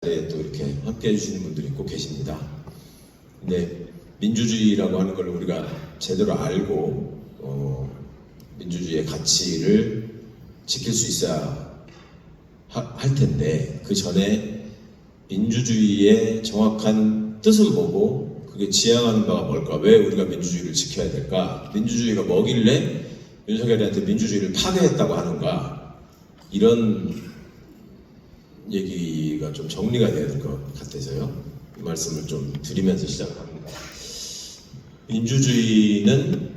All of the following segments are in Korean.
네, 또 이렇게 함께 해주시는 분들이 꼭 계십니다. 근데 민주주의라고 하는 걸 우리가 제대로 알고 민주주의의 가치를 지킬 수 있어야 할 텐데, 그 전에 민주주의의 정확한 뜻은 뭐고 그게 지향하는 바가 뭘까? 왜 우리가 민주주의를 지켜야 될까? 민주주의가 뭐길래 윤석열이한테 민주주의를 파괴했다고 하는가? 이런 얘기가 좀 정리가 돼야 될 것 같아서요. 이 말씀을 좀 드리면서 시작을 합니다. 민주주의는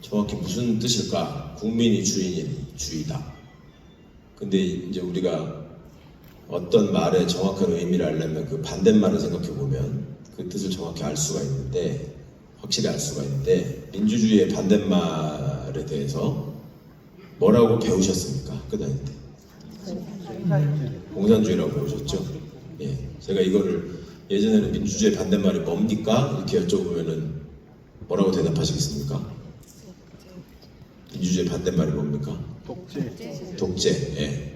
정확히 무슨 뜻일까? 국민이 주인인 주의다. 근데 이제 우리가 어떤 말의 정확한 의미를 알려면 그 반대말을 생각해 보면 그 뜻을 정확히 알 수가 있는데, 확실히 알 수가 있는데, 민주주의의 반대말에 대해서 뭐라고 배우셨습니까? 학교 다닐 때? 공산주의라고 배우셨죠? 예, 제가 이거를 예전에는 민주주의의 반대말이 뭡니까? 이렇게 여쭤보면은 뭐라고 대답하시겠습니까? 민주주의의 반대말이 뭡니까? 독재. 독재, 예.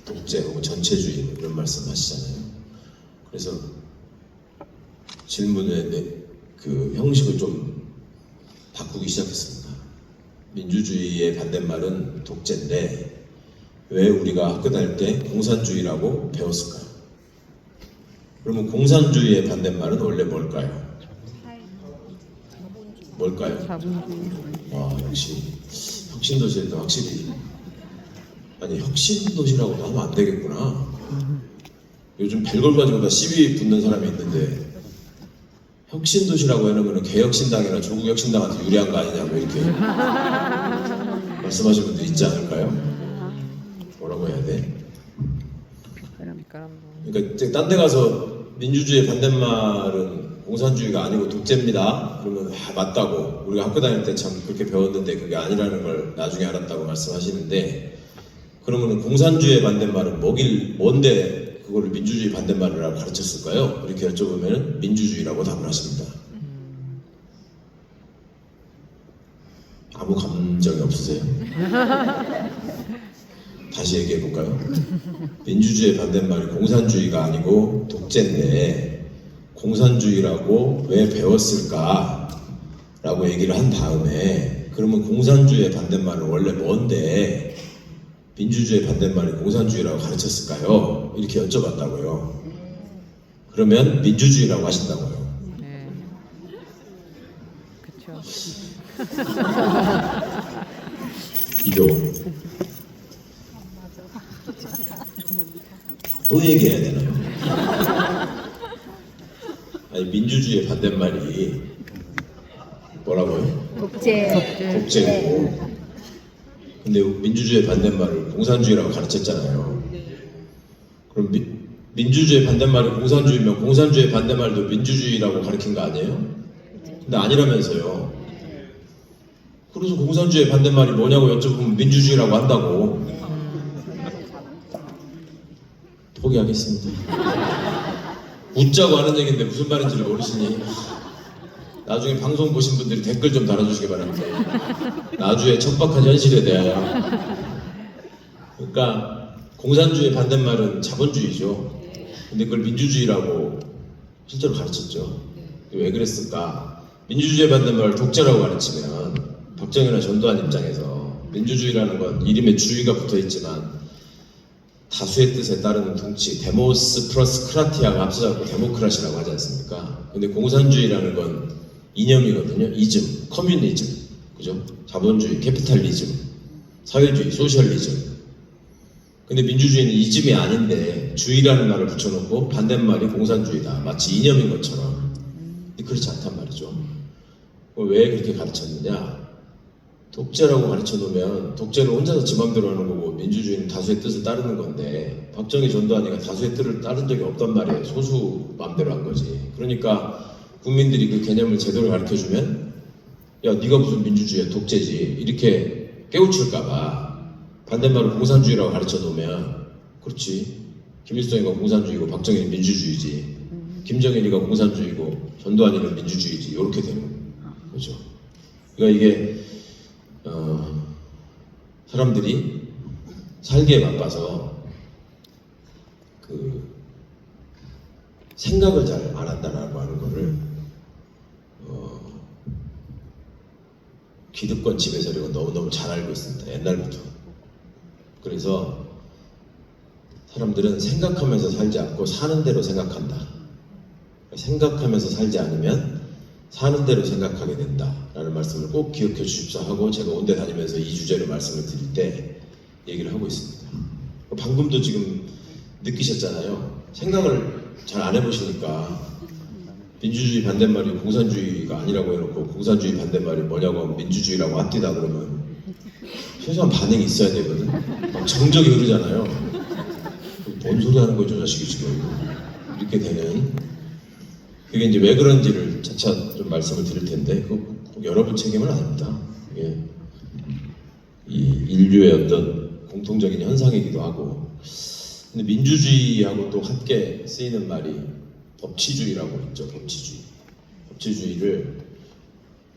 독재 혹은 전체주의 이런 말씀 하시잖아요. 그래서 질문의 그 형식을 좀 바꾸기 시작했습니다. 민주주의의 반대말은 독재인데 왜 우리가 학교 다닐 때 공산주의라고 배웠을까요? 그러면 공산주의의 반대말은 원래 뭘까요? 뭘까요? 와, 역시 혁신도시에도 확실히, 아니 혁신도시라고도 하면 안 되겠구나. 요즘 별걸 가지고 다 시비 붙는 사람이 있는데 혁신도시라고 해놓으면 개혁신당이나 조국혁신당한테 유리한 거 아니냐고 이렇게 말씀하시는 분들 있지 않을까요? 뭐라고 해야 돼? 그러니까 딴 데 가서 민주주의의 반대말은 공산주의가 아니고 독재입니다. 그러면 맞다고, 우리가 학교 다닐 때 참 그렇게 배웠는데 그게 아니라는 걸 나중에 알았다고 말씀하시는데, 그러면 공산주의의 반대말은 뭔데 그거를 민주주의 반대말이라고 가르쳤을까요? 이렇게 여쭤보면 민주주의라고 답을 하십니다. 아무 감정이 없으세요? 다시 얘기해 볼까요? 민주주의의 반대말이 공산주의가 아니고 독재인데 공산주의라고 왜 배웠을까? 라고 얘기를 한 다음에, 그러면 공산주의의 반대말은 원래 뭔데 민주주의의 반대말이 공산주의라고 가르쳤을까요? 이렇게 여쭤봤다고요. 그러면 민주주의라고 하신다고요. 네. 그렇죠. 이거 또 얘기해야 되나요? 아니, 민주주의의 반대말이 뭐라고요? 독재고. 근데 민주주의의 반대말을 공산주의라고 가르쳤잖아요. 그럼 민주주의의 반대말이 공산주의면 공산주의의 반대말도 민주주의라고 가르친 거 아니에요? 근데 아니라면서요. 그래서 공산주의의 반대말이 뭐냐고 여쭤보면 민주주의라고 한다고. 포기하겠습니다. 웃자고 하는 얘기인데 무슨 말인지를 모르시니 나중에 방송 보신 분들이 댓글 좀 달아주시기 바랍니다. 나주의 척박한 현실에 대하여. 그러니까 공산주의의 반대말은 자본주의죠. 근데 그걸 민주주의라고 실제로 가르쳤죠. 왜 그랬을까? 민주주의의 반대말을 독재라고 가르치면 박정희나 전두환 입장에서 민주주의라는 건 이름에 주의가 붙어있지만 다수의 뜻에 따르는 통치, 데모스 플러스 크라티아가 합쳐져서 데모크라시라고 하지 않습니까? 근데 공산주의라는 건 이념이거든요. 이즘, 커뮤니즘, 그죠? 자본주의, 캐피탈리즘, 사회주의, 소셜리즘. 근데 민주주의는 이즘이 아닌데 주의라는 말을 붙여놓고 반대말이 공산주의다, 마치 이념인 것처럼. 그렇지 않단 말이죠. 왜 그렇게 가르쳤느냐? 독재라고 가르쳐 놓으면 독재는 혼자서 지 맘대로 하는 거고 민주주의는 다수의 뜻을 따르는 건데, 박정희 전두환이가 다수의 뜻을 따른 적이 없단 말이에요. 소수 맘대로 한 거지. 그러니까 국민들이 그 개념을 제대로 가르쳐주면 야, 네가 무슨 민주주의야, 독재지, 이렇게 깨우칠까봐 반대말로 공산주의라고 가르쳐 놓으면, 그렇지, 김일성이가 공산주의고 박정희는 민주주의지, 김정일이가 공산주의고 전두환이는 민주주의지, 이렇게 되는 거죠. 그러니까 이게 사람들이 살기에 바빠서 그 생각을 잘 안 한다라고 하는 거를 기득권 지배 세력은 너무너무 잘 알고 있습니다. 옛날부터. 그래서 사람들은 생각하면서 살지 않고 사는 대로 생각한다. 생각하면서 살지 않으면 사는 대로 생각하게 된다라는 말씀을 꼭 기억해 주십사 하고 제가 온데 다니면서 이 주제로 말씀을 드릴 때 얘기를 하고 있습니다. 방금도 지금 느끼셨잖아요. 생각을 잘 안 해보시니까 민주주의 반대말이 공산주의가 아니라고 해놓고 공산주의 반대말이 뭐냐고 하면 민주주의라고 앞뒤다 그러면 최소한 반응이 있어야 되거든. 막 정적이 흐르잖아요. 뭔 소리 하는 거죠, 자식이 지금. 이렇게 되는. 그게 이제 왜 그런지를 차차 좀 말씀을 드릴 텐데, 꼭 여러분 책임은 아닙니다. 이게 이 인류의 어떤 공통적인 현상이기도 하고. 근데 민주주의하고 또 함께 쓰이는 말이 법치주의라고 있죠. 법치주의. 법치주의를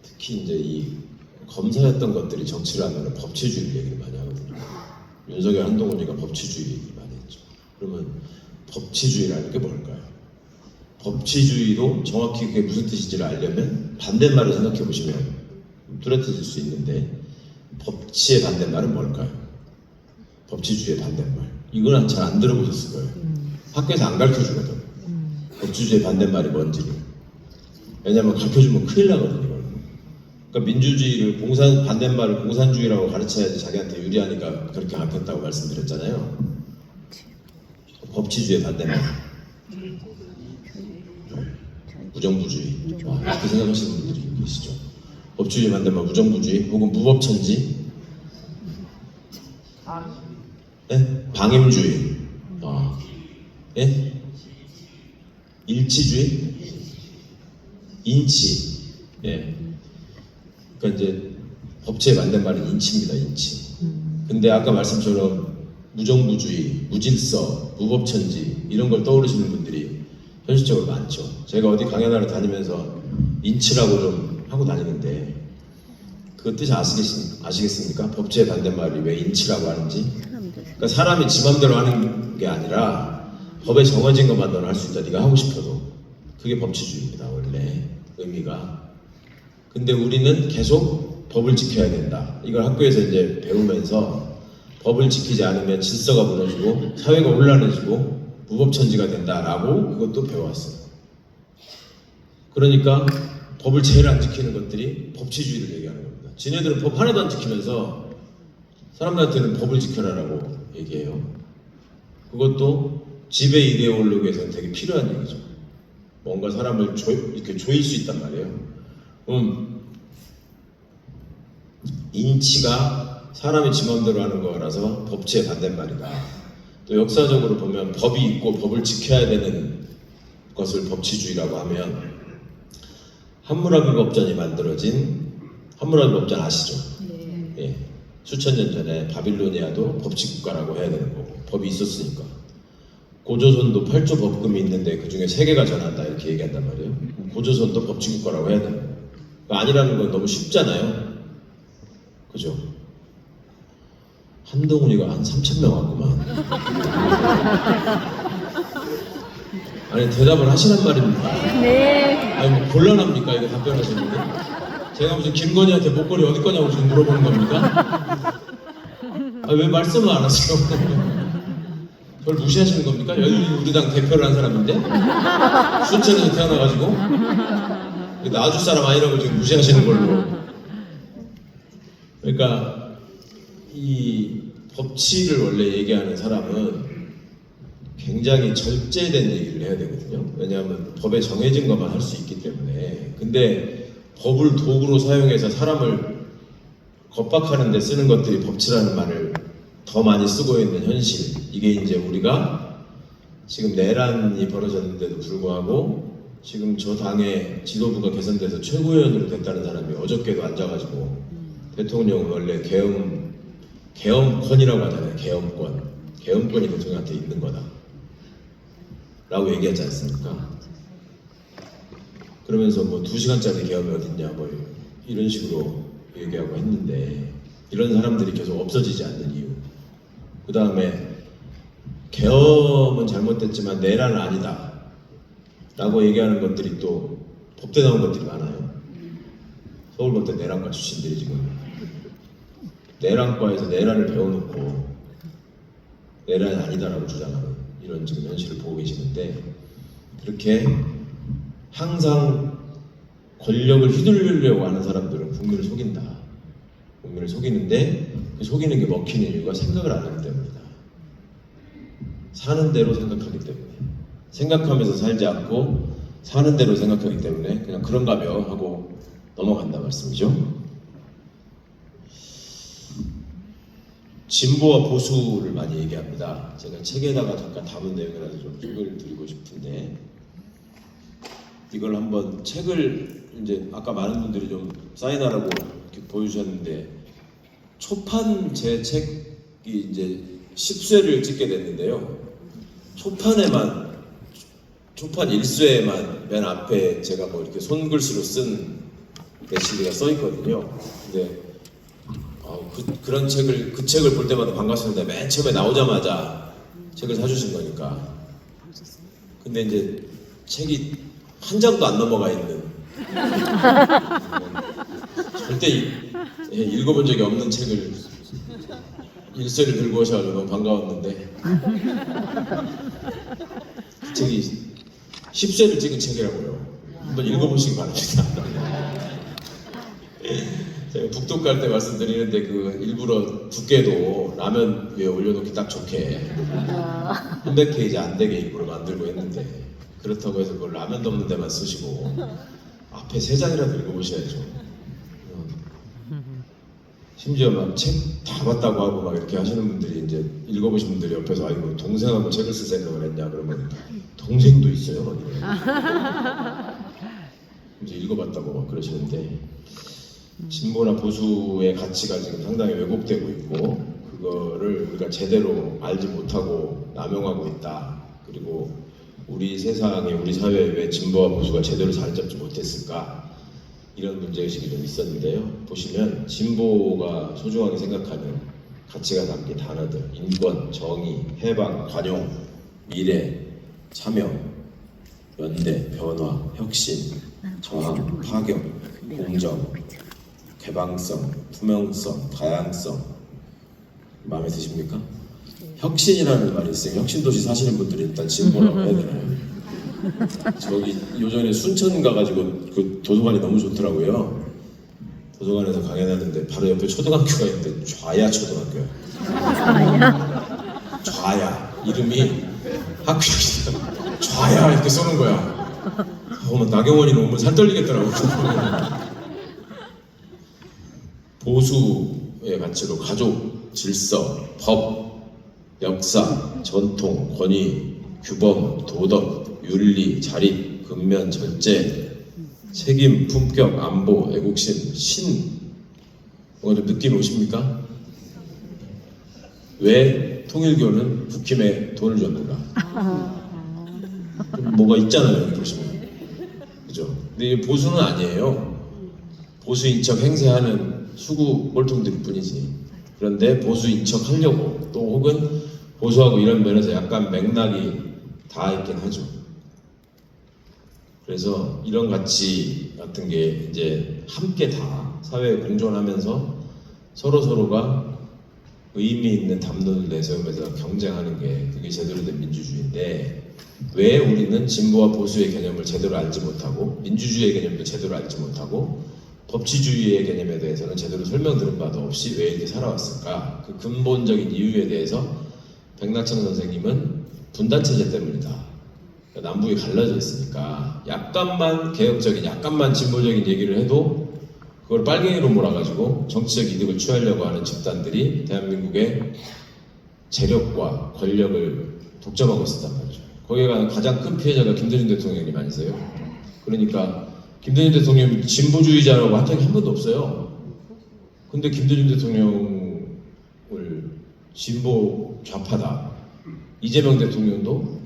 특히 이제 이 검사였던 것들이 정치를 하면 법치주의를 얘기를 많이 하거든요. 윤석열, 한동훈이가 법치주의 얘기를 많이 했죠. 그러면 법치주의라는 게 뭘까요? 법치주의도 정확히 그게 무슨 뜻인지를 알려면 반대말을 생각해 보시면 뚜렷해질 수 있는데 법치의 반대말은 뭘까요? 법치주의의 반대말. 이건 잘 안 들어보셨을 거예요. 학교에서 안 가르쳐 주거든. 법치주의의 반대말이 뭔지를. 왜냐면 가르쳐 주면 큰일 나거든요. 이걸. 그러니까 민주주의를 반대말을 공산주의라고 가르쳐야지 자기한테 유리하니까 그렇게 가르쳤다고 말씀드렸잖아요. 법치주의의 반대말. 무정부주의. 이렇게 생각하시는 분들이 계시죠. 법치주의 반대말 무정부주의 혹은 무법천지. 네? 방임주의. 예? 일치주의? 인치. 예. 그러니까 이제 법치의 반대말은 인치입니다. 인치. 근데 아까 말씀처럼 무정부주의, 무질서, 무법천지 이런 걸 떠오르시는 분들이 현실적으로 많죠. 제가 어디 강연하러 다니면서 인치라고 좀 하고 다니는데 그 뜻이 아시겠습니까? 법치의 반대말이 왜 인치라고 하는지? 그러니까 사람이 지 맘대로 하는 게 아니라 법에 정해진 것만 너는 할 수 있다. 네가 하고 싶어도. 그게 법치주의입니다. 원래 의미가. 근데 우리는 계속 법을 지켜야 된다. 이걸 학교에서 이제 배우면서 법을 지키지 않으면 질서가 무너지고 사회가 혼란해지고 무법천지가 된다라고 그것도 배워왔어요. 그러니까 법을 제일 안 지키는 것들이 법치주의를 얘기하는 겁니다. 지네들은 법 하나도 안 지키면서 사람들한테는 법을 지켜라라고 얘기해요. 그것도 지배 이데올로기에서는 되게 필요한 얘기죠. 뭔가 사람을 이렇게 조일 수 있단 말이에요. 인치가 사람이 지 맘대로 하는 거라서 법치의 반대말이다. 또 역사적으로 보면 법이 있고 법을 지켜야 되는 것을 법치주의라고 하면 함무라비 법전이 만들어진 함무라비 법전 아시죠? 네. 예. 수천 년 전에 바빌로니아도 법치국가라고 해야 되는 거고 법이 있었으니까 고조선도 8조 법금이 있는데 그 중에 3개가 전한다 이렇게 얘기한단 말이에요. 고조선도 법치국가라고 해야 되는 거예요. 그러니까 아니라는 건 너무 쉽잖아요. 그죠? 한동훈이가 한 3,000명 왔구만. 아니 대답을 하시란 말입니다. 네. 아니 뭐 곤란합니까 이거 답변하시는데? 제가 무슨 김건희한테 목걸이 어디 거냐고 지금 물어보는 겁니까? 아, 왜 말씀을 안 하세요? 그걸 무시하시는 겁니까? 열린우리당 대표를 한 사람인데? 순천에서 태어나가지고 나주 사람 아니라고 지금 무시하시는 걸로. 그러니까 이 법치를 원래 얘기하는 사람은 굉장히 절제된 얘기를 해야 되거든요. 왜냐하면 법에 정해진 것만 할 수 있기 때문에. 근데 법을 도구로 사용해서 사람을 겁박하는 데 쓰는 것들이 법치라는 말을 더 많이 쓰고 있는 현실. 이게 이제 우리가 지금 내란이 벌어졌는데도 불구하고 지금 저 당의 지도부가 개선돼서 최고위원으로 됐다는 사람이 어저께도 앉아가지고 대통령은 원래 계엄권이라고 하잖아요. 계엄권이 대통령한테 있는 거다 라고 얘기하지 않습니까? 그러면서 뭐 2시간짜리 계엄이 어딨냐 뭐 이런 식으로 얘기하고 했는데 이런 사람들이 계속 없어지지 않는 이유. 그 다음에 계엄은 잘못됐지만 내란은 아니다. 라고 얘기하는 것들이 또 법대 나온 것들이 많아요. 서울법대 내란과 출신들이 지금 내란과에서 내란을 배워놓고 내란이 아니다라고 주장하는 이런 지금 현실을 보고 계시는데, 그렇게 항상 권력을 휘둘리려고 하는 사람들은 국민을 속인다. 국민을 속이는데 그 속이는 게 먹히는 이유가 생각을 안 하기 때문이다. 사는 대로 생각하기 때문에, 생각하면서 살지 않고 사는 대로 생각하기 때문에 그냥 그런가벼 하고 넘어간다 말씀이죠. 진보와 보수를 많이 얘기합니다. 제가 책에다가 잠깐 담은 내용이라서 좀 소개를 드리고 싶은데, 이걸 한번 책을 이제 아까 많은 분들이 좀 사인하라고 이렇게 보여주셨는데, 초판 제 책이 이제 10쇄를 찍게 됐는데요. 초판 1쇄에만 맨 앞에 제가 뭐 이렇게 손글씨로 쓴 메시지가 써 있거든요. 근데 그런 책을, 그 책을 볼 때마다 반갑습니다. 맨 처음에 나오자마자 책을 사주신 거니까. 근데 이제 책이 한 장도 안 넘어가 있는, 절대 읽어본 적이 없는 책을 1쇄를 들고 오셔가지고 너무 반가웠는데, 그 책이 10쇄를 찍은 책이라고요. 한번 읽어보시기 바랍니다. 제가 북독 갈 때 말씀드리는데, 그 일부러 두께도 라면 위에 올려놓기 딱 좋게 혼백해 이제 안 되게 일부러 만들고 했는데, 그렇다고 해서 그걸 라면 덮는 데만 쓰시고 앞에 3장이라도 읽어보셔야죠. 심지어 막 책 다 봤다고 하고 막 이렇게 하시는 분들이, 이제 읽어보신 분들이 옆에서 아이고 동생하고 책을 쓸 생각을 했냐 그러면, 동생도 있어요 막 이래요. 이제 읽어봤다고 막 그러시는데, 진보나 보수의 가치가 지금 상당히 왜곡되고 있고, 그거를 우리가 제대로 알지 못하고 남용하고 있다. 그리고 우리 세상에, 우리 사회에 왜 진보와 보수가 제대로 자리 잡지 못했을까, 이런 문제의식이 좀 있었는데요. 보시면 진보가 소중하게 생각하는 가치가 담긴 단어들: 인권, 정의, 해방, 관용, 미래, 참여, 연대, 변화, 혁신, 저항, 파격, 공정, 개방성, 투명성, 다양성. 마음에 드십니까? 혁신이라는 말이 있어요. 혁신도시 사시는 분들이 일단 진보라고 해야 되나요? 저기 요전에 순천 가가지고 그 도서관이 너무 좋더라고요. 도서관에서 강연하는데 바로 옆에 초등학교가 있는데, 좌야 초등학교야. 좌야. 이름이 학교에서 좌야 이렇게 써놓은 거야. 나경원이 오면 살 떨리겠더라고. 보수의 가치로 가족, 질서, 법, 역사, 전통, 권위, 규범, 도덕, 윤리, 자립, 근면, 절제, 책임, 품격, 안보, 애국심, 신. 뭔가 좀 느낌 오십니까? 왜 통일교는 국힘에 돈을 줬는가? 좀 뭐가 있잖아요, 여기 보시면. 그죠? 근데 보수는 아니에요. 보수인 척 행세하는 수구 꼴통들일 뿐이지. 그런데 보수인 척 하려고, 또 혹은 보수하고 이런 면에서 약간 맥락이 다 있긴 하죠. 그래서 이런 가치 같은 게 이제 함께 다 사회에 공존하면서 서로가 의미 있는 담론을 내세우면서 경쟁하는 게, 그게 제대로 된 민주주의인데, 왜 우리는 진보와 보수의 개념을 제대로 알지 못하고, 민주주의의 개념도 제대로 알지 못하고, 법치주의의 개념에 대해서는 제대로 설명들은 바도 없이 왜 이렇게 살아왔을까? 그 근본적인 이유에 대해서 백낙천 선생님은 분단체제 때문이다. 남북이 갈라져 있으니까 약간만 개혁적인, 약간만 진보적인 얘기를 해도 그걸 빨갱이로 몰아가지고 정치적 이득을 취하려고 하는 집단들이 대한민국의 재력과 권력을 독점하고 있었단 말이죠. 거기에 가장 큰 피해자가 김대중 대통령님 아니세요? 그러니까 김대중 대통령이 진보주의자라고 한 적이 한 번도 없어요. 근데 김대중 대통령을 진보 좌파다, 이재명 대통령도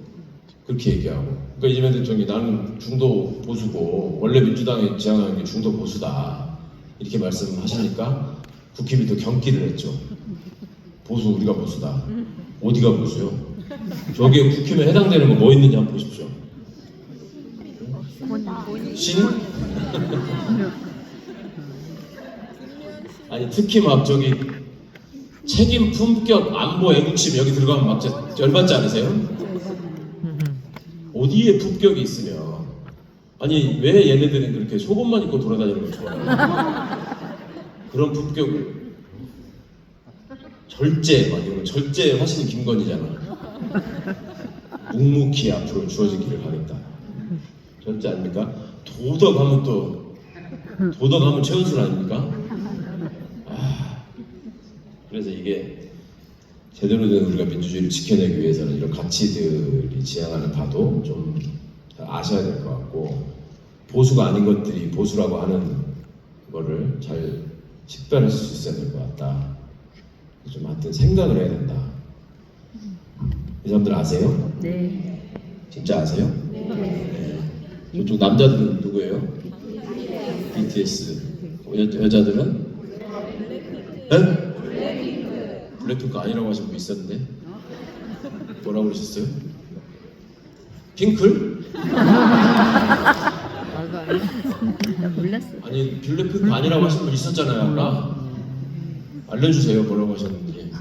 그렇게 얘기하고, 그러니까 이재명 대통령이 나는 중도 보수고 원래 민주당이 지향하는 게 중도 보수다 이렇게 말씀하시니까 국힘이 또 경기를 했죠. 보수, 우리가 보수다. 어디가 보수요? 저기에 국힘에 해당되는 거 뭐 있는지 한번 보십시오. 신? 아니 특히 막 저기 책임, 품격, 안보, 애국심 여기 들어가면 막 진짜 열받지 않으세요? 어디에 품격이 있으며 아니 왜 얘네들은 그렇게 속옷만 입고 돌아다니는 걸 좋아해요? 그런 품격을 절제 막 이런 거 절제 하시는 김건희잖아. 묵묵히 앞으로 주어진 길을 가겠다. 절제 아닙니까? 도덕하면 또 도덕하면 최은순 아닙니까? 그래서 이게 제대로 된 우리가 민주주의를 지켜내기 위해서는 이런 가치들이 지향하는 바도 좀 아셔야 될 것 같고 보수가 아닌 것들이 보수라고 하는 거를 잘 식별하실 수 있어야 될 것 같다. 좀 하여튼 생각을 해야 된다. 이 사람들 아세요? 네. 진짜 아세요? 네. 저쪽 남자들은 누구예요? BTS. 여자들은? 네? 블랙핑크 아니라고 하신 분 있었는데 뭐라고 그러셨어요? 핑클? 말도 안 해. 몰랐어. 아니 블랙핑크 아니라고 하신 분 있었잖아요 아까. 알려주세요 뭐라고 하셨는지.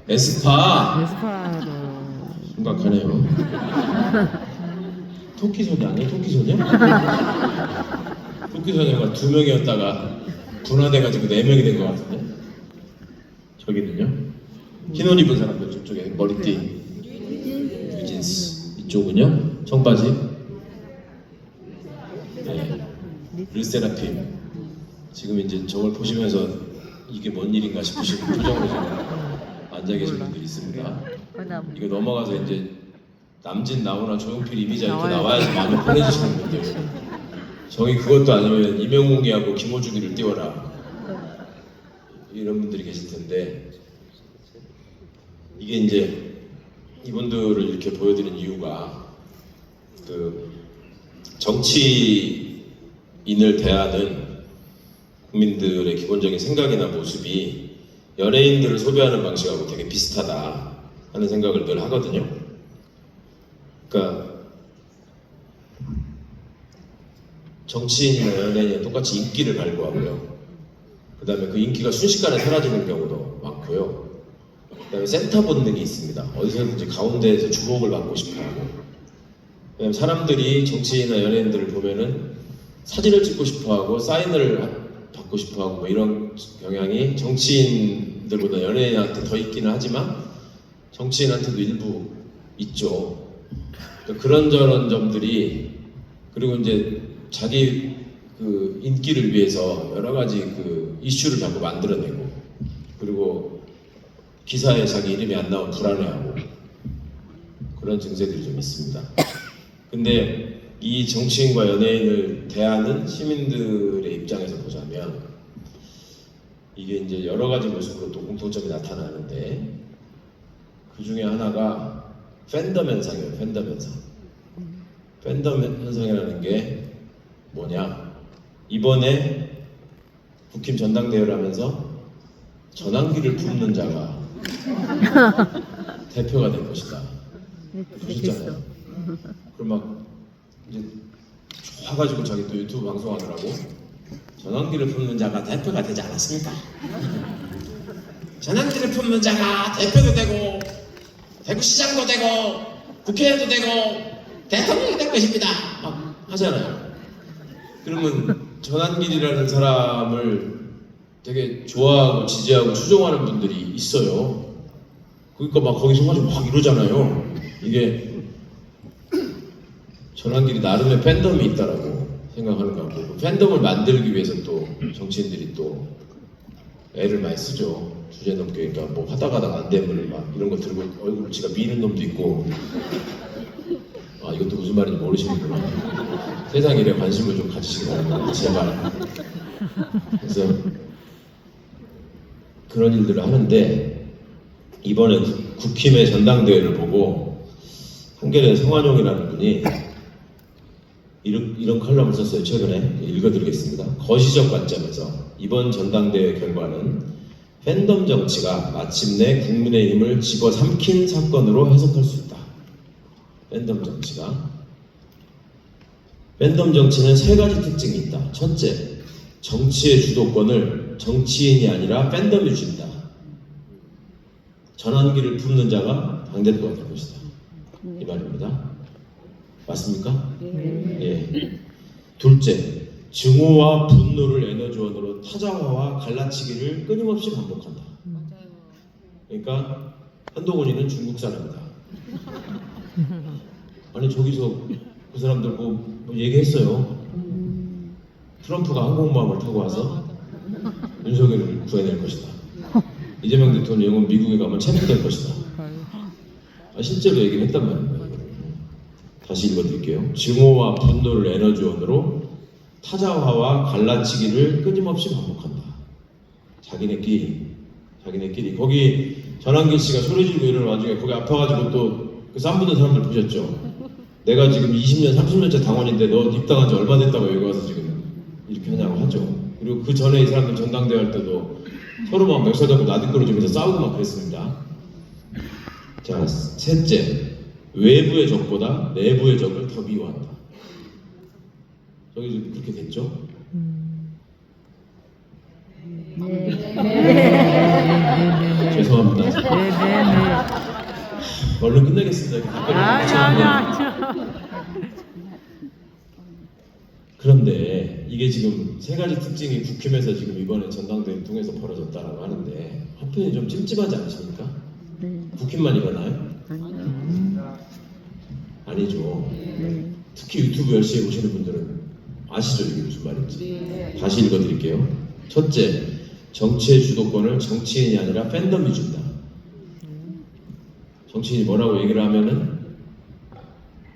에스파. 에스파로. 심각하네요. 토끼소녀 아니에요? 토끼소녀? 토끼소녀가 2명이었다가 분화돼가지고 4명이 된 것 같은데. 저기는요? 흰 옷 입은 사람들 저쪽에 머리띠 뉴진스 이쪽은요? 청바지 네 르세라핌 지금 이제 저걸 보시면서 이게 뭔 일인가 싶으시는 표정으로 지금 앉아 계신 분들이 있습니다. 이거 넘어가서 이제 남진 나오나 조용필 이미자 이렇게 나와야지 마음을 편해지시는 분들 정이 그것도 아니면 이명웅이하고 김호중이를 띄워라 이런 분들이 계실 텐데 이게 이제 이분들을 이렇게 보여드린 이유가 그 정치인을 대하는 국민들의 기본적인 생각이나 모습이 연예인들을 소비하는 방식하고 되게 비슷하다 하는 생각을 늘 하거든요. 그러니까 정치인이나 연예인이 똑같이 인기를 갈구하고요. 그 다음에 그 인기가 순식간에 사라지는 경우도 많고요. 그 다음에 센터 본능이 있습니다. 어디서든지 가운데에서 주목을 받고 싶어하고. 왜냐면 사람들이 정치인이나 연예인들을 보면은 사진을 찍고 싶어하고 사인을 받고 싶어하고 뭐 이런 경향이 정치인들보다 연예인한테 더 있기는 하지만 정치인한테도 일부 있죠. 그러니까 그런저런 점들이 그리고 이제 자기 그 인기를 위해서 여러 가지 그 이슈를 자꾸 만들어내고 그리고 기사에 자기 이름이 안 나오면 불안해하고 그런 증세들이 좀 있습니다. 근데 이 정치인과 연예인을 대하는 시민들의 입장에서 보자면 이게 이제 여러 가지 모습으로 또 공통점이 나타나는데 그 중에 하나가 팬덤 현상이에요. 팬덤 현상. 팬덤 현상이라는 게 뭐냐? 이번에 국힘 전당대회를 하면서 전환기를 품는 자가 대표가 될 것이다. 보셨잖아요. 그럼 막 이제 좋아가지고 자기 또 유튜브 방송하느라고 전환기를 품는 자가 대표가 되지 않았습니까? 전환기를 품는 자가 대표도 되고 대구시장도 되고 국회의원도 되고 대통령이 될 것입니다. 막 하잖아요. 그러면 전환길이라는 사람을 되게 좋아하고 지지하고 추종하는 분들이 있어요. 그러니까 막 거기 서가지고 막 이러잖아요. 이게 전환길이 나름의 팬덤이 있다라고 생각하는 것 같고 그 팬덤을 만들기 위해서 또 정치인들이 또 애를 많이 쓰죠. 주제 넘게 그러니까 뭐 하다가다가 안 되면 막 이런 거 들고 얼굴 지가 미는 놈도 있고 아 이것도 무슨 말인지 모르시는구나. 세상 일에 관심을 좀 가지시기 바랍니다. 제발. 그래서 그런 일들을 하는데 이번에 국힘의 전당대회를 보고 한겨레 성환용이라는 분이 이런 칼럼을 썼어요. 최근에 읽어드리겠습니다. 거시적 관점에서 이번 전당대회 결과는 팬덤 정치가 마침내 국민의힘을 집어삼킨 사건으로 해석할 수 있다. 팬덤 정치가 팬덤 정치는 세 가지 특징이 있다. 첫째, 정치의 주도권을 정치인이 아니라 팬덤이 쥔다. 전환기를 품는 자가 당대표가 될 것이다. 이 말입니다. 맞습니까? 예. 둘째, 증오와 분노를 에너지원으로 타자화와 갈라치기를 끊임없이 반복한다. 그러니까 한동훈이는 중국 사람이다. 아니 저기서 그 사람들 뭐 얘기했어요. 트럼프가 항공모함을 타고 와서 윤석열을 구해낼 것이다. 이재명 대통령은 미국에 가면 체포될 것이다. 실제로 얘기를 했단 말입니다. 다시 읽어드릴게요. 증오와 분노를 에너지원으로 타자화와 갈라치기를 끊임없이 반복한다. 자기네끼리 거기 전환기 씨가 소리 지르고 이러는 와중에 거기 아파가지고 또 그 쌈 붙는 사람들 보셨죠? 내가 지금 20년, 30년째 당원인데 너 입당한 지 얼마 됐다고 여기 와서 지금 이렇게 하냐고 하죠. 그리고 그 전에 이 사람들 전당대회 할 때도 서로 막 멱살 잡고 나뒷거리면서 싸우고 막 그랬습니다. 자, 셋째, 외부의 적보다 내부의 적을 더 미워한다. 저기 그렇게 됐죠? 죄송합니다. 얼른 끝내겠습니다. 그런데 이게 지금 세 가지 특징이 국힘에서 지금 이번에 전당대회를 통해서 벌어졌다라고 하는데 한편이 좀 찜찜하지 않으십니까? 국힘만 일어나요? 아니죠. 특히 유튜브 열심히 보시는 분들은 아시죠? 이게 무슨 말인지. 다시 읽어드릴게요. 첫째, 정치의 주도권을 정치인이 아니라 팬덤이 준다. 정치인이 뭐라고 얘기를 하면은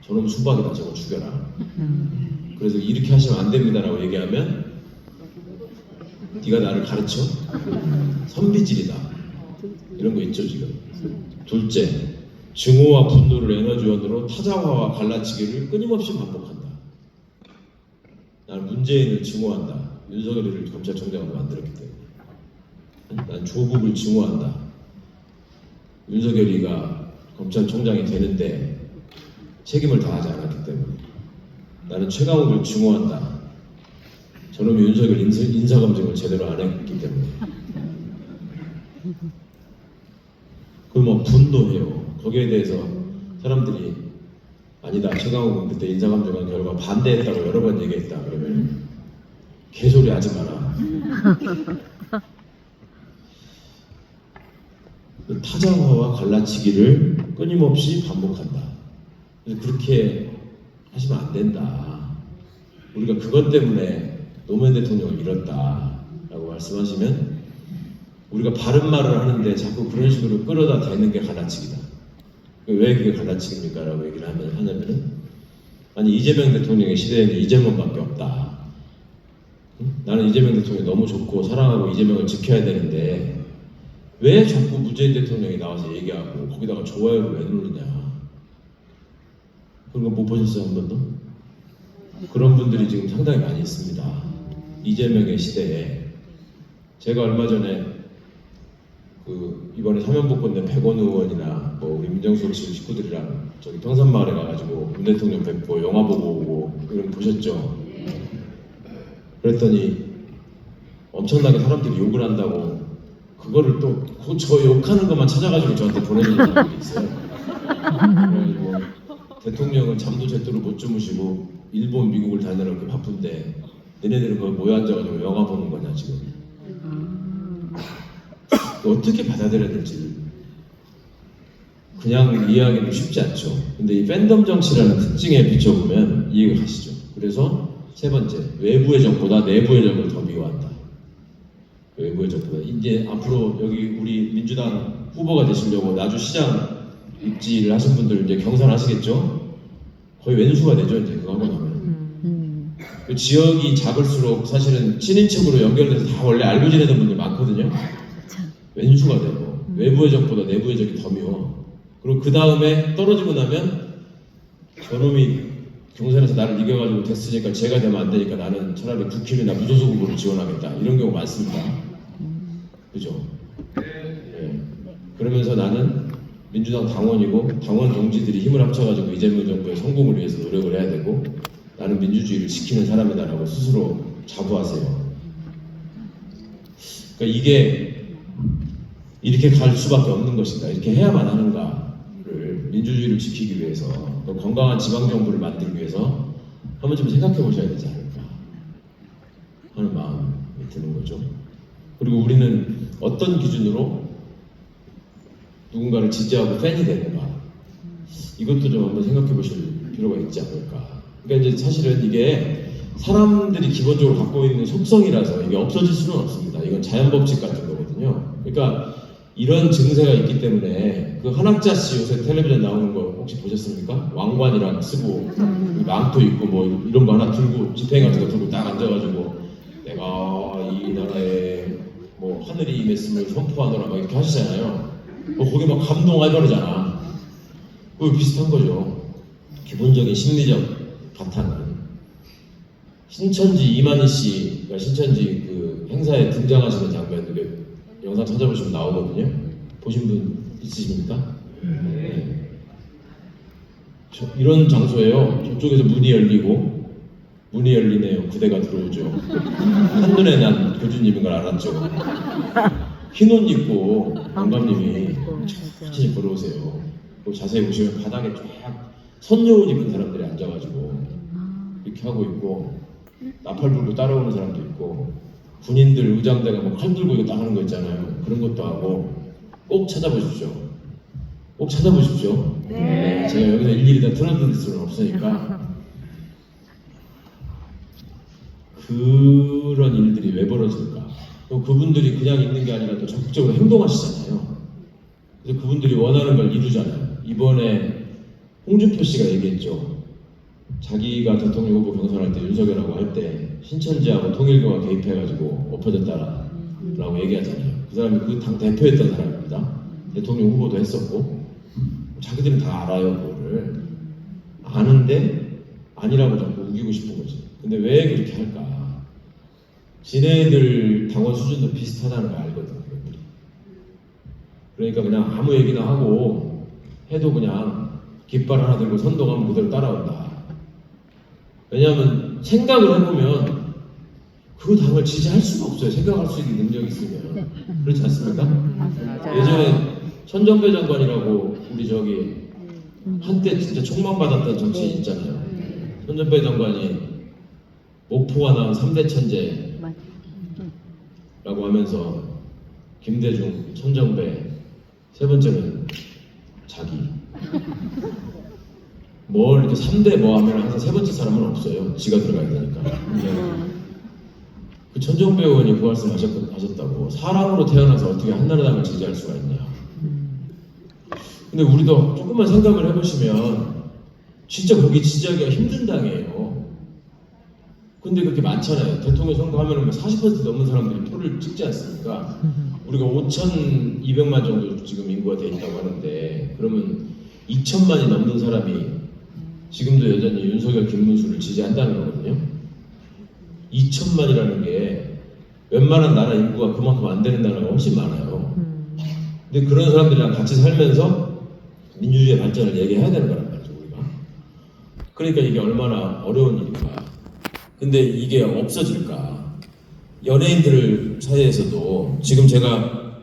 저놈 수박이다, 저거 죽여라. 그래서 이렇게 하시면 안 됩니다라고 얘기하면 네가 나를 가르쳐? 선비질이다. 이런 거 있죠 지금. 둘째, 증오와 분노를 에너지원으로 타자화와 갈라치기를 끊임없이 반복한다. 나는 문재인을 증오한다. 윤석열을 검찰총장으로 만들었기 때문에. 난 조국을 증오한다. 윤석열이가 검찰총장이 되는데 책임을 다하지 않았기 때문에. 나는 최강욱을 증오한다. 저놈이 윤석열 인사검증을 제대로 안 했기 때문에. 그럼 분노해요. 거기에 대해서 사람들이 아니다. 최강욱은 그때 인사검증한 결과 반대했다고 여러 번 얘기했다. 그러면 개소리 하지 마라. 타자화와 갈라치기를 끊임없이 반복한다. 그래서 그렇게 하시면 안 된다. 우리가 그것 때문에 노무현 대통령을 잃었다라고 말씀하시면 우리가 바른 말을 하는데 자꾸 그런 식으로 끌어다 대는 게 갈라치기다. 왜 그게 갈라치기입니까? 라고 얘기를 하냐면은 아니 이재명 대통령의 시대에는 이재명밖에 없다. 나는 이재명 대통령이 너무 좋고 사랑하고 이재명을 지켜야 되는데 왜 자꾸 문재인 대통령이 나와서 얘기하고 거기다가 좋아요를 왜 누르냐. 그런 거 못 보셨어요? 한 번도? 그런 분들이 지금 상당히 많이 있습니다. 이재명의 시대에. 제가 얼마 전에 이번에 사면복권된 백원 의원이나 우리 민정수석 식구들이랑 저기 평산마을에 가가지고 문 대통령 뵙고 영화 보고 오고 이런 거 보셨죠? 그랬더니 엄청나게 사람들이 욕을 한다고 그거를 또 저 욕하는 것만 찾아가지고 저한테 보내주는 사람들이 있어요. 그래가지고 대통령은 잠도 제대로 못 주무시고 일본, 미국을 다니느라 그렇게 바쁜데 얘네들은 거기 모여 앉아가지고 영화 보는 거냐 지금. 어떻게 받아들여야 될지 그냥 이해하기는 쉽지 않죠. 근데 이 팬덤 정치라는 특징에 비춰보면 이해가 가시죠. 그래서 세 번째, 외부의 적보다 내부의 적을 더 미워한다. 외부의 적보다. 이제 앞으로 여기 우리 민주당 후보가 되시려고 나주 시장 입지를 하신 분들 이제 경선하시겠죠? 거의 왼수가 되죠, 이제 그거 하고 나면. 그 지역이 작을수록 사실은 친인척으로 연결돼서 다 원래 알고 지내는 분들 많거든요. 왼수가 되고 외부의 적보다 내부의 적이 더 미워. 그리고 그 다음에 떨어지고 나면 저놈이 경선에서 나를 이겨가지고 됐으니까 제가 되면 안 되니까 나는 차라리 국힘이나 무소속 후보를 지원하겠다. 이런 경우 많습니다. 그죠? 네. 그러면서 나는 민주당 당원이고 당원 동지들이 힘을 합쳐가지고 이재명 정부의 성공을 위해서 노력을 해야 되고 나는 민주주의를 지키는 사람이다라고 스스로 자부하세요. 그러니까 이게 이렇게 갈 수밖에 없는 것인가, 이렇게 해야만 하는가를 민주주의를 지키기 위해서, 또 건강한 지방정부를 만들기 위해서 한 번쯤 생각해 보셔야 되지 않을까 하는 마음이 드는 거죠. 그리고 우리는 어떤 기준으로 누군가를 지지하고 팬이 되는가, 이것도 좀 한번 생각해 보실 필요가 있지 않을까. 그러니까 이제 사실은 이게 사람들이 기본적으로 갖고 있는 속성이라서 이게 없어질 수는 없습니다. 이건 자연 법칙 같은 거거든요. 그러니까 이런 증세가 있기 때문에 그 한학자 씨 요새 텔레비전 나오는 거 혹시 보셨습니까? 왕관이랑 쓰고 망토 입고 뭐 이런 거 하나 들고 지팡이 같은 거 들고 딱 앉아가지고 내가 이 나라에 뭐 하늘이 임했음을 선포하노라 막 이렇게 하시잖아요. 거기 막 감동할 버리잖아. 그거 비슷한 거죠. 기본적인 심리적 바탕은 신천지 이만희 씨가 신천지 그 행사에 등장하시는 장면들 영상 찾아보시면 나오거든요. 보신 분 있으십니까? 네. 이런 장소에요. 저쪽에서 문이 열리고 문이 열리네요. 부대가 들어오죠. 한눈에 난 교주님인 걸 알았죠. 흰 옷 입고 영감님이 천천히 걸어오세요. 자세히 보시면 바닥에 쫙 선녀 옷 입은 사람들이 앉아가지고 이렇게 하고 있고 나팔 불고 따라오는 사람도 있고 군인들 의장대가 뭐 칼 들고 이거 딱 하는 거 있잖아요. 그런 것도 하고 꼭 찾아보십시오. 꼭 찾아보십시오. 네. 제가 여기서 일일이 다 틀어드릴 수는 없으니까 그런 일들이 왜 벌어질까? 또 그분들이 그냥 있는 게 아니라 또 적극적으로 행동하시잖아요. 그래서 그분들이 원하는 걸 이루잖아요. 이번에 홍준표 씨가 얘기했죠. 자기가 대통령 후보 경선할 때 윤석열하고 할 때 신천지하고 통일교가 개입해가지고 엎어졌다라고 얘기하잖아요. 그 사람이 그 당 대표였던 사람입니다. 대통령 후보도 했었고 자기들은 다 알아요. 그거를 아는데 아니라고 자꾸 우기고 싶은 거지. 근데 왜 그렇게 할까? 지네들 당원 수준도 비슷하다는 걸 알거든. 그러니까 그냥 아무 얘기나 하고 해도 그냥 깃발 하나 들고 선동하면 그대로 따라온다. 왜냐하면 생각을 해보면 그 당을 지지할 수가 없어요. 생각할 수 있는 능력이 있으면. 그렇지 않습니까? 예전에 천정배 장관이라고 우리 저기 한때 진짜 촉망받았던 정치인 있잖아요. 천정배 장관이 목포가 나온 3대 천재라고 하면서 김대중, 천정배, 세 번째는 자기. 뭘 이렇게 3대 뭐 하면 항상 세 번째 사람은 없어요. 지가 들어가야 되니까. 그 천정배 의원이 그 말씀 하셨다고. 사람으로 태어나서 어떻게 한나라당을 지지할 수가 있냐. 근데 우리도 조금만 생각을 해보시면 진짜 거기 지지하기가 힘든 당이에요. 근데 그렇게 많잖아요. 대통령 선거하면 40% 넘는 사람들이 표를 찍지 않습니까? 우리가 5,200만 정도 지금 인구가 돼 있다고 하는데 그러면 2,000만이 넘는 사람이 지금도 여전히 윤석열, 김문수를 지지한다는 거거든요. 2,000만이라는 게 웬만한 나라 인구가 그만큼 안 되는 나라가 훨씬 많아요. 근데 그런 사람들이랑 같이 살면서 민주주의의 발전을 얘기해야 되는 거란 말이죠, 우리가. 그러니까 이게 얼마나 어려운 일인가. 근데 이게 없어질까? 연예인들 사이에서도 지금 제가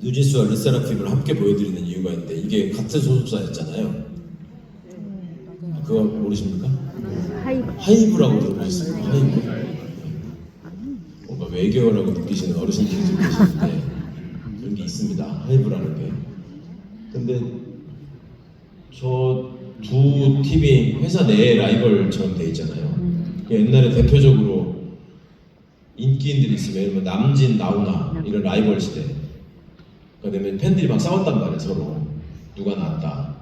뉴진스와 르세라핌을 함께 보여드리는 이유가 있는데 이게 같은 소속사였잖아요. 그거 모르십니까? 하이브라고 들어보셨어요? 하이브. 뭔가 외계어라고 느끼시는 어르신들이 좀 계시는데 그런 게 있습니다. 하이브라는 게. 근데 저 두 팀이 회사 내에 라이벌처럼 돼 있잖아요. 옛날에 대표적으로 인기인들이 있으면 예를 들면 남진, 나훈아 이런 라이벌 시대. 그다음에 팬들이 막 싸웠단 말이에요. 서로 누가 낫다.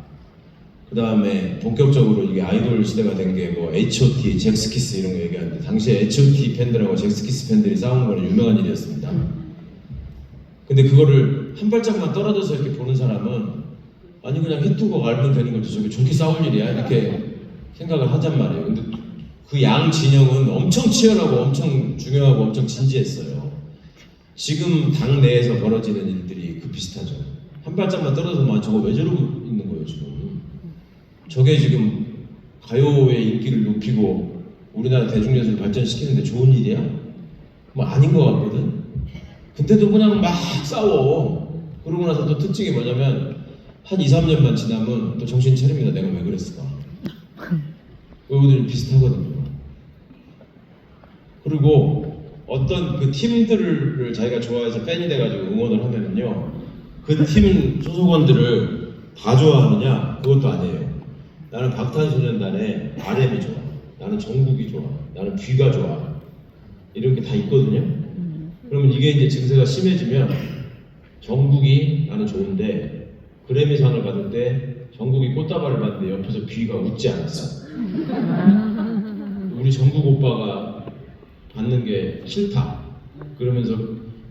그 다음에 본격적으로 이게 아이돌 시대가 된 게 뭐 H.O.T, 잭스키스 이런 거 얘기하는데 당시에 H.O.T 팬들하고 잭스키스 팬들이 싸운 거는 유명한 일이었습니다. 근데 그거를 한 발짝만 떨어져서 이렇게 보는 사람은 아니 그냥 히트곡 알면 되는 거지 저게 저렇게 싸울 일이야 이렇게 생각을 하단 말이에요. 근데 그 양 진영은 엄청 치열하고 엄청 중요하고 엄청 진지했어요. 지금 당 내에서 벌어지는 일들이 그 비슷하죠. 한 발짝만 떨어져서 저거 왜 저러고 있는 거예요 지금. 저게 지금 가요의 인기를 높이고 우리나라 대중예술을 발전시키는데 좋은 일이야? 뭐 아닌 것 같거든. 근데도 그냥 막 싸워. 그러고 나서 또 특징이 뭐냐면 한 2, 3년만 지나면 또 정신 차립니다. 내가 왜 그랬을까? 외우들이 비슷하거든요. 그리고 어떤 그 팀들을 자기가 좋아해서 팬이 돼가지고 응원을 하면은요, 그 팀 소속원들을 다 좋아하느냐? 그것도 아니에요. 나는 방탄소년단의 RM이 좋아. 나는 정국이 좋아. 나는 뷔가 좋아. 이런 게 다 있거든요. 그러면 이게 이제 증세가 심해지면 정국이 나는 좋은데 그래미상을 받을 때 정국이 꽃다발을 받는데 옆에서 뷔가 웃지 않았어. 우리 정국 오빠가 받는 게 싫다. 그러면서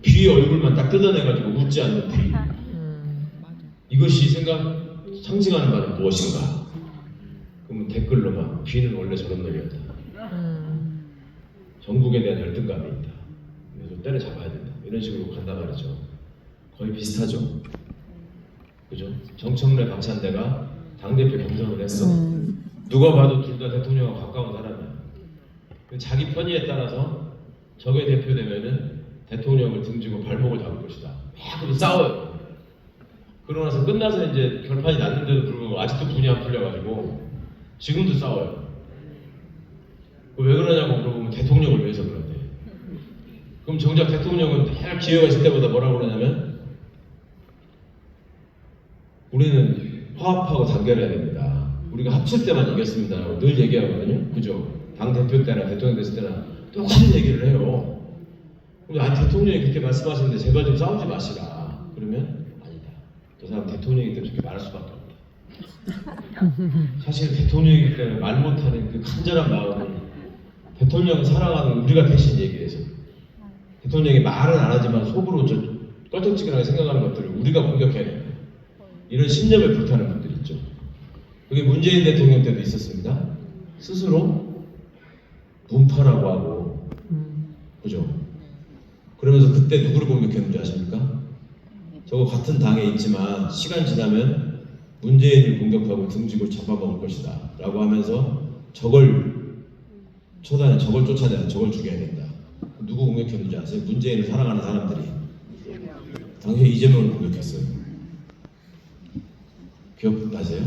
뷔 얼굴만 딱 뜯어내가지고 웃지 않는 뷔. 이것이 상징하는 바는 무엇인가? 그러면 댓글로 막 뷔는 원래 저런 놈이었다. 정국에 대한 열등감이 있다. 그래서 때려잡아야 된다. 이런 식으로 간단 말이죠. 거의 비슷하죠. 그죠? 정청래, 박찬대가 당대표 경선을 했어. 누가 봐도 둘 다 대통령과 가까운 사람이야. 자기 편의에 따라서 적의 대표 되면은 대통령을 등지고 발목을 잡을 것이다. 막 그러고 싸워요. 그러고 나서 끝나서 이제 결판이 났는데도 불구하고 아직도 분이 안 풀려가지고 지금도 싸워요. 왜 그러냐고 물어보면 대통령을 위해서 그런데. 그럼 정작 대통령은 할 기회가 있을 때마다 뭐라고 그러냐면 우리는 화합하고 단결해야 됩니다. 우리가 합칠 때만 이겼습니다라고 늘 얘기하거든요. 그죠? 당 대표 때나 대통령 됐을 때나 똑같은 얘기를 해요. 근데 대통령이 그렇게 말씀하시는데 제발 좀 싸우지 마시라. 그러면 아니다. 저 사람 대통령이기 때문에 그렇게 말할 수밖에 없다. 사실 대통령이기 때문에 말 못하는 그 간절한 마음은 대통령을 사랑하는 우리가 대신 얘기해서 대통령이 말은 안 하지만 속으로 저 껄쩍지근하게 생각하는 것들을 우리가 공격해야 된다. 이런 신념에 불타는 분들 있죠. 그게 문재인 대통령 때도 있었습니다. 스스로 분파라고 하고, 그죠? 그러면서 그때 누구를 공격했는지 아십니까? 저거 같은 당에 있지만 시간 지나면 문재인을 공격하고 등지고 잡아먹을 것이다 라고 하면서 저걸 저걸 쫓아내야 저걸 죽여야 된다. 누구 공격했는지 아세요? 문재인을 사랑하는 사람들이 당시에 이재명을 공격했어요. 기억나세요?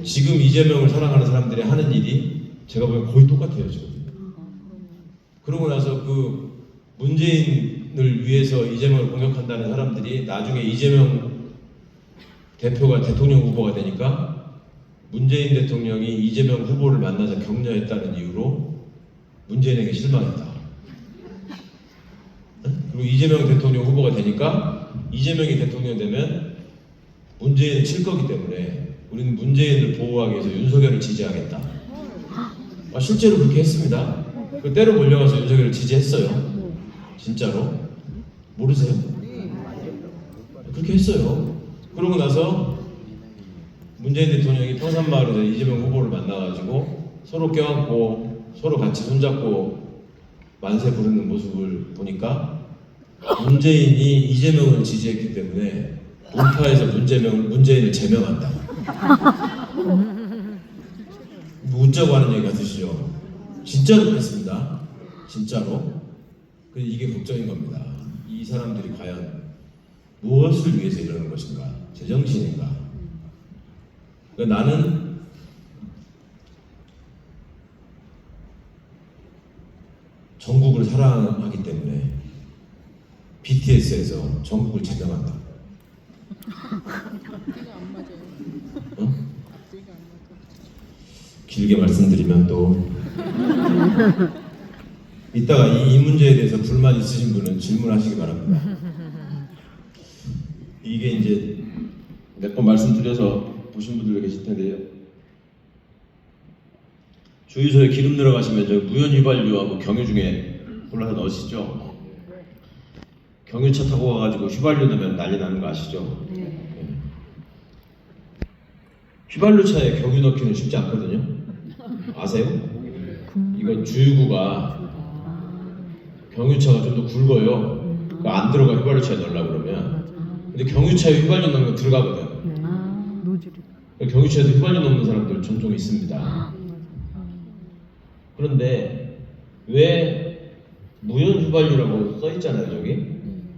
지금 이재명을 사랑하는 사람들이 하는 일이 제가 보기엔 거의 똑같아요 지금. 그러고 나서 그 문재인을 위해서 이재명을 공격한다는 사람들이 나중에 이재명 대표가 대통령 후보가 되니까 문재인 대통령이 이재명 후보를 만나서 격려했다는 이유로 문재인에게 실망했다. 그리고 이재명 대통령 후보가 되니까 이재명이 대통령 되면 문재인을 칠 거기 때문에 우리는 문재인을 보호하기 위해서 윤석열을 지지하겠다. 실제로 그렇게 했습니다. 그 때로 몰려가서 윤석열을 지지했어요. 진짜로. 모르세요? 그렇게 했어요. 그러고 나서 문재인 대통령이 평산마을에서 이재명 후보를 만나가지고 서로 껴안고 서로 같이 손잡고 만세 부르는 모습을 보니까 문재인이 이재명을 지지했기 때문에 문파에서 문재인을 제명한다. 웃자고 하는 얘기 같으시죠? 진짜로 그랬습니다. 진짜로. 이게 걱정인 겁니다. 이 사람들이 과연 무엇을 위해서 이러는 것인가? 제정신인가? 그러니까 나는 전국을 사랑하기 때문에 BTS에서 전국을 제명한다. 어? 길게 말씀드리면 또 이따가 이 문제에 대해서 불만 있으신 분은 질문하시기 바랍니다. 이게 이제 몇 번 말씀드려서 보신 분들 계실 텐데요. 주유소에 기름 들어가시면 저 무연 휘발유하고 경유 중에 골라서 넣으시죠. 경유차 타고 가가지고 휘발유 넣으면 난리 나는 거 아시죠? 네. 휘발유 차에 경유 넣기는 쉽지 않거든요. 아세요? 이거 주유구가 경유차가 좀 더 굵어요. 안 들어가 휘발유차에 넣으려고 그러면. 근데 경유차에 휘발유 넣는 거 들어가거든. 경유차에도 휘발유 넣는 사람들 종종 있습니다. 그런데 왜 무연 휘발유라고 써 있잖아요, 저기?